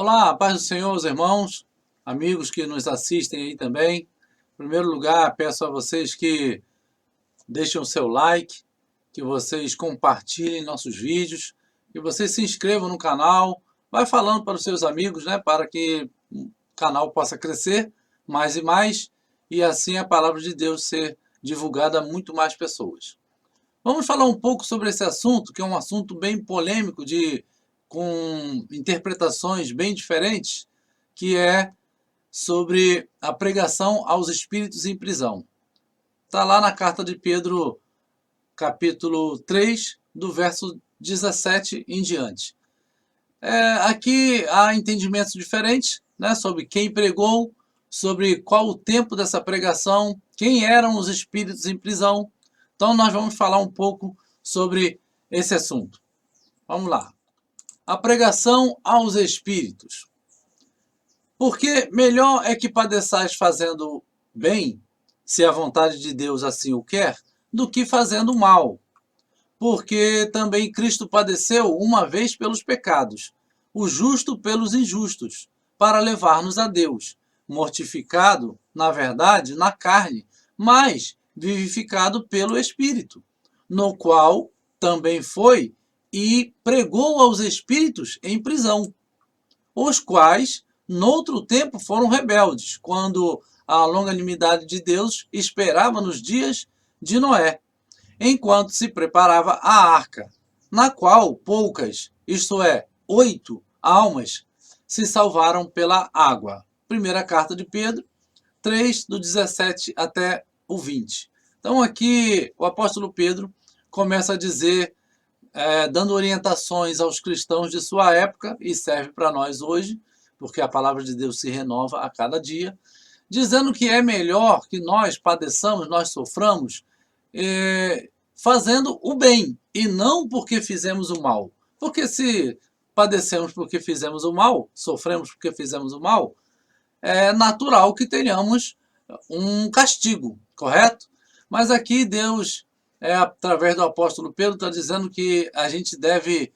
Olá, paz do Senhor, os irmãos, amigos que nos assistem aí também. Em primeiro lugar, peço a vocês que deixem o seu like, que vocês compartilhem nossos vídeos, que vocês se inscrevam no canal, vai falando para os seus amigos, né, para que o canal possa crescer mais e mais, e assim a palavra de Deus ser divulgada a muito mais pessoas. Vamos falar um pouco sobre esse assunto, que é um assunto bem polêmico, com interpretações bem diferentes, que é sobre a pregação aos espíritos em prisão. Está lá na carta de Pedro, capítulo 3, do verso 17 em diante. Aqui há entendimentos diferentes, né, sobre quem pregou, sobre qual o tempo dessa pregação, quem eram os espíritos em prisão. Então nós vamos falar um pouco sobre esse assunto. Vamos lá. A pregação aos espíritos. Porque melhor é que padeçais fazendo bem, se a vontade de Deus assim o quer, do que fazendo mal. Porque também Cristo padeceu uma vez pelos pecados, o justo pelos injustos, para levar-nos a Deus, mortificado, na verdade, na carne, mas vivificado pelo Espírito, no qual também foi e pregou aos espíritos em prisão, os quais, noutro tempo, foram rebeldes, quando a longanimidade de Deus esperava nos dias de Noé, enquanto se preparava a arca, na qual poucas, isto é, 8 almas, se salvaram pela água. Primeira carta de Pedro, 3, do 17 até o 20. Então aqui o apóstolo Pedro começa a dizer, dando orientações aos cristãos de sua época, e serve para nós hoje, porque a palavra de Deus se renova a cada dia, dizendo que é melhor que nós padeçamos, nós soframos, fazendo o bem, e não porque fizemos o mal. Porque se padecemos porque fizemos o mal, sofremos porque fizemos o mal, é natural que tenhamos um castigo, correto? Mas aqui Deus, através do apóstolo Pedro, está dizendo que a gente deve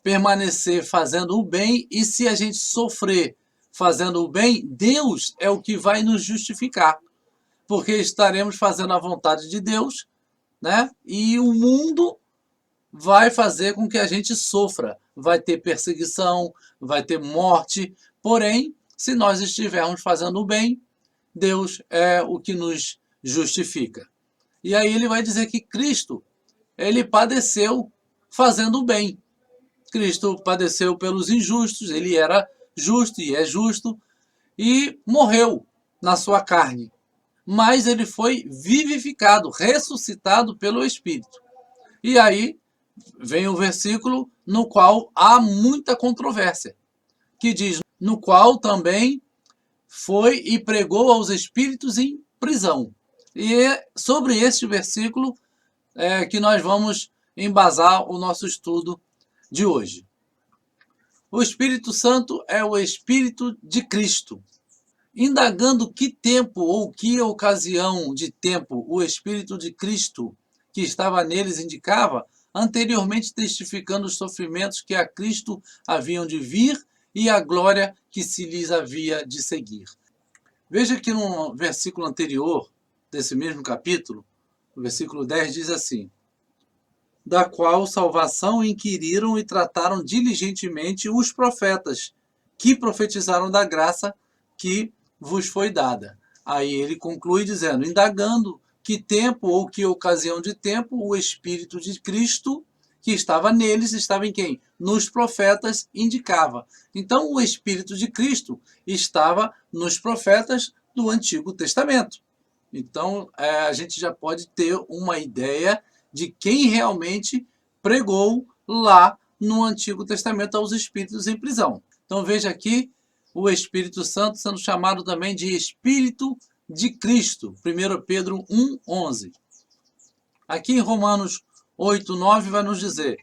permanecer fazendo o bem, e se a gente sofrer fazendo o bem, Deus é o que vai nos justificar, porque estaremos fazendo a vontade de Deus, né? E o mundo vai fazer com que a gente sofra, vai ter perseguição, vai ter morte, porém, se nós estivermos fazendo o bem, Deus é o que nos justifica. E aí ele vai dizer que Cristo, ele padeceu fazendo o bem. Cristo padeceu pelos injustos, ele era justo e é justo, e morreu na sua carne. Mas ele foi vivificado, ressuscitado pelo Espírito. E aí vem o versículo no qual há muita controvérsia, que diz, no qual também foi e pregou aos espíritos em prisão. E é sobre este versículo que nós vamos embasar o nosso estudo de hoje. O Espírito Santo é o Espírito de Cristo. Indagando que tempo ou que ocasião de tempo o Espírito de Cristo que estava neles indicava, anteriormente testificando os sofrimentos que a Cristo haviam de vir e a glória que se lhes havia de seguir. Veja que no versículo anterior desse mesmo capítulo, o versículo 10 diz assim, da qual salvação inquiriram e trataram diligentemente os profetas, que profetizaram da graça que vos foi dada. Aí ele conclui dizendo, indagando que tempo ou que ocasião de tempo o Espírito de Cristo que estava neles, estava em quem? Nos profetas indicava. Então o Espírito de Cristo estava nos profetas do Antigo Testamento. Então a gente já pode ter uma ideia de quem realmente pregou lá no Antigo Testamento aos espíritos em prisão. Então veja aqui o Espírito Santo sendo chamado também de Espírito de Cristo. 1 Pedro 1,11. Aqui em Romanos 8,9 vai nos dizer,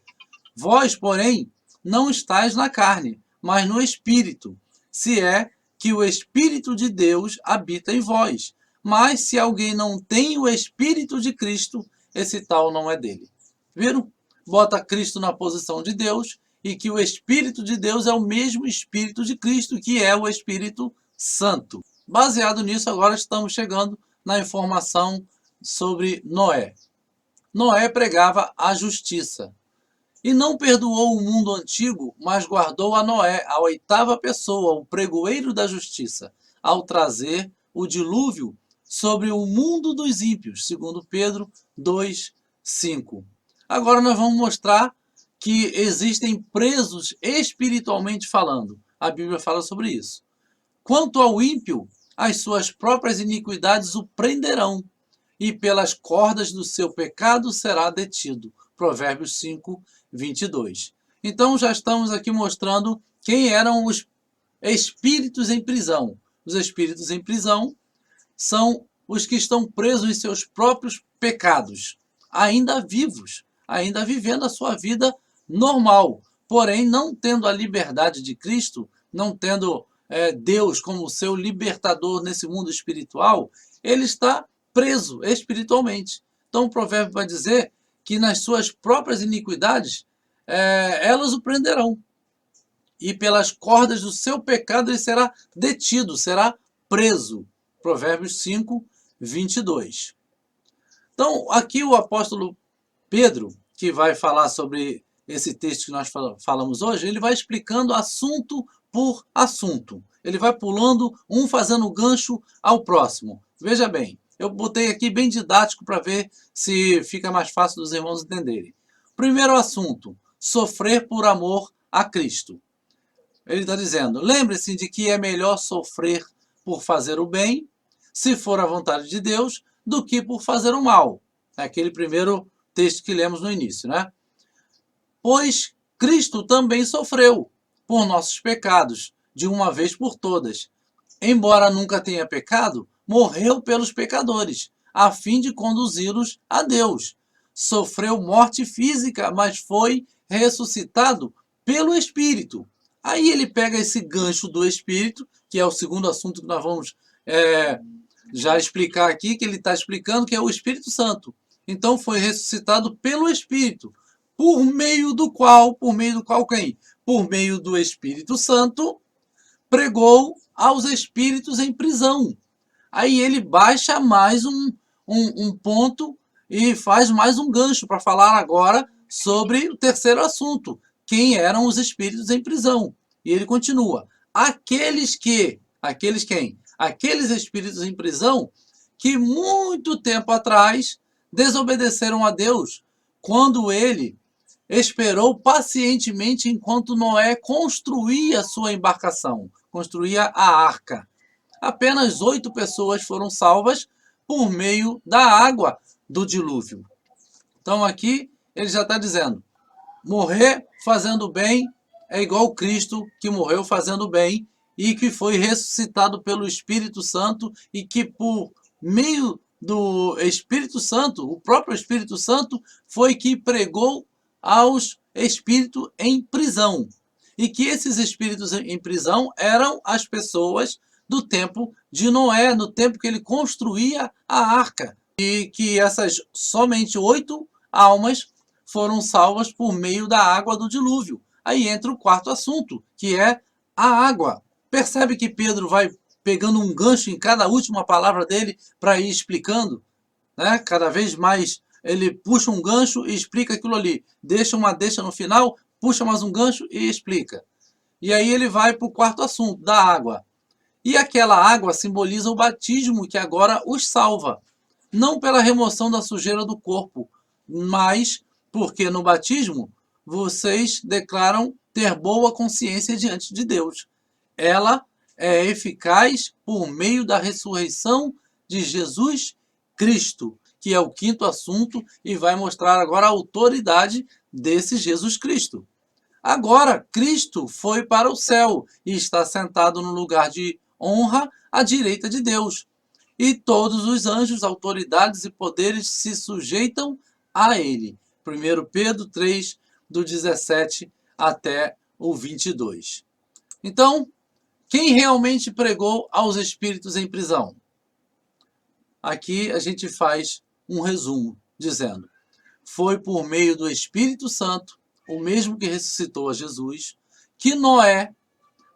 vós, porém, não estáis na carne, mas no Espírito, se é que o Espírito de Deus habita em vós. Mas se alguém não tem o Espírito de Cristo, esse tal não é dele. Viram? Bota Cristo na posição de Deus e que o Espírito de Deus é o mesmo Espírito de Cristo, que é o Espírito Santo. Baseado nisso, agora estamos chegando na informação sobre Noé. Noé pregava a justiça e não perdoou o mundo antigo, mas guardou a Noé, a oitava pessoa, o pregoeiro da justiça, ao trazer o dilúvio sobre o mundo dos ímpios, segundo Pedro 2:5. Agora nós vamos mostrar que existem presos espiritualmente falando. A Bíblia fala sobre isso. Quanto ao ímpio, as suas próprias iniquidades o prenderão, e pelas cordas do seu pecado será detido. Provérbios 5:22. Então já estamos aqui mostrando quem eram os espíritos em prisão. Os espíritos em prisão são os que estão presos em seus próprios pecados, ainda vivos, ainda vivendo a sua vida normal, porém não tendo a liberdade de Cristo, não tendo Deus como seu libertador nesse mundo espiritual, ele está preso espiritualmente. Então o provérbio vai dizer que nas suas próprias iniquidades elas o prenderão, e pelas cordas do seu pecado ele será detido, será preso. Provérbios 5:22. Então, aqui o apóstolo Pedro, que vai falar sobre esse texto que nós falamos hoje, ele vai explicando assunto por assunto. Ele vai pulando, fazendo gancho ao próximo. Veja bem, eu botei aqui bem didático para ver se fica mais fácil dos irmãos entenderem. Primeiro assunto, sofrer por amor a Cristo. Ele está dizendo, lembre-se de que é melhor sofrer por fazer o bem, se for a vontade de Deus, do que por fazer o mal. É aquele primeiro texto que lemos no início, né? Pois Cristo também sofreu por nossos pecados, de uma vez por todas. Embora nunca tenha pecado, morreu pelos pecadores, a fim de conduzi-los a Deus. Sofreu morte física, mas foi ressuscitado pelo Espírito. Aí ele pega esse gancho do Espírito, que é o segundo assunto que nós vamos já explicar aqui, que ele está explicando, que é o Espírito Santo. Então foi ressuscitado pelo Espírito, por meio do qual quem? Por meio do Espírito Santo, pregou aos espíritos em prisão. Aí ele baixa mais um ponto e faz mais um gancho para falar agora sobre o terceiro assunto, quem eram os espíritos em prisão. E ele continua, aqueles quem? Aqueles espíritos em prisão que muito tempo atrás desobedeceram a Deus, quando ele esperou pacientemente enquanto Noé construía sua embarcação, construía a arca. Apenas 8 pessoas foram salvas por meio da água do dilúvio. Então aqui ele já está dizendo, morrer fazendo bem é igual Cristo, que morreu fazendo bem e que foi ressuscitado pelo Espírito Santo, e que por meio do Espírito Santo, o próprio Espírito Santo, foi que pregou aos espíritos em prisão. E que esses espíritos em prisão eram as pessoas do tempo de Noé, no tempo que ele construía a arca. E que essas somente 8 almas foram salvas por meio da água do dilúvio. Aí entra o quarto assunto, que é a água. Percebe que Pedro vai pegando um gancho em cada última palavra dele para ir explicando, né? Cada vez mais ele puxa um gancho e explica aquilo ali. Deixa uma deixa no final, puxa mais um gancho e explica. E aí ele vai para o quarto assunto, da água. E aquela água simboliza o batismo que agora os salva. Não pela remoção da sujeira do corpo, mas porque no batismo vocês declaram ter boa consciência diante de Deus. Ela é eficaz por meio da ressurreição de Jesus Cristo, que é o quinto assunto, e vai mostrar agora a autoridade desse Jesus Cristo. Agora, Cristo foi para o céu e está sentado no lugar de honra à direita de Deus. E todos os anjos, autoridades e poderes se sujeitam a ele. 1 Pedro 3, do 17 até o 22. Então, quem realmente pregou aos espíritos em prisão? Aqui a gente faz um resumo, dizendo, foi por meio do Espírito Santo, o mesmo que ressuscitou a Jesus, que Noé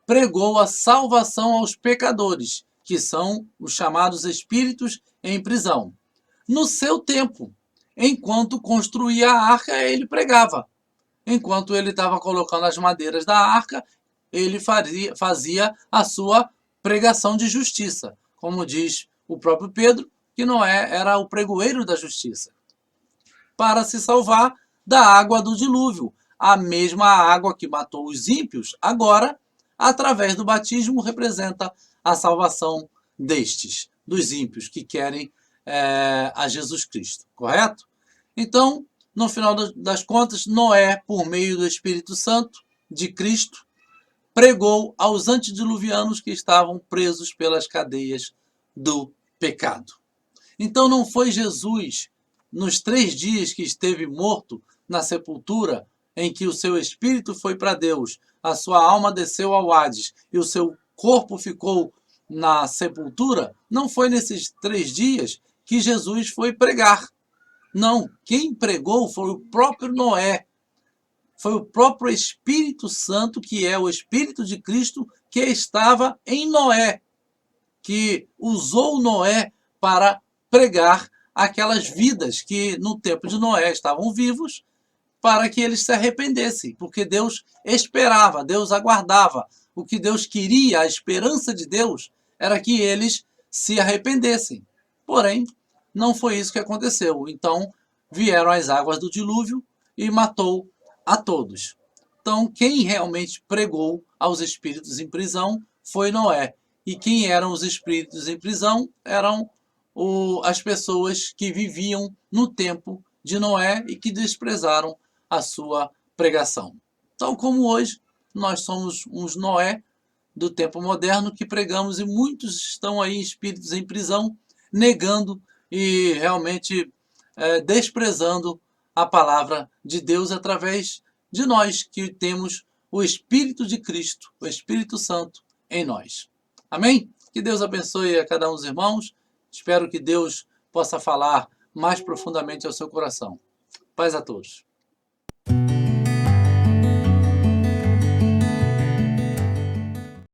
pregou a salvação aos pecadores, que são os chamados espíritos em prisão. No seu tempo, enquanto construía a arca, ele pregava. Enquanto ele estava colocando as madeiras da arca, ele fazia a sua pregação de justiça. Como diz o próprio Pedro, que Noé era o pregoeiro da justiça. Para se salvar da água do dilúvio. A mesma água que matou os ímpios, agora, através do batismo, representa a salvação destes, dos ímpios, que querem a Jesus Cristo. Correto? Então, no final das contas, Noé, por meio do Espírito Santo de Cristo, pregou aos antediluvianos que estavam presos pelas cadeias do pecado. Então não foi Jesus, nos 3 dias que esteve morto na sepultura, em que o seu espírito foi para Deus, a sua alma desceu ao Hades e o seu corpo ficou na sepultura, não foi nesses 3 dias que Jesus foi pregar. Não, quem pregou foi o próprio Noé. Foi o próprio Espírito Santo, que é o Espírito de Cristo, que estava em Noé, que usou Noé para pregar aquelas vidas que no tempo de Noé estavam vivos, para que eles se arrependessem, porque Deus esperava, Deus aguardava. O que Deus queria, a esperança de Deus, era que eles se arrependessem. Porém, não foi isso que aconteceu. Então, vieram as águas do dilúvio e matou a todos. Então, quem realmente pregou aos espíritos em prisão foi Noé. E quem eram os espíritos em prisão? Eram as pessoas que viviam no tempo de Noé e que desprezaram a sua pregação. Tal como hoje, nós somos uns Noé do tempo moderno que pregamos e muitos estão aí espíritos em prisão, negando e realmente desprezando a palavra de Deus através de nós que temos o Espírito de Cristo, o Espírito Santo em nós. Amém? Que Deus abençoe a cada um dos irmãos. Espero que Deus possa falar mais profundamente ao seu coração. Paz a todos.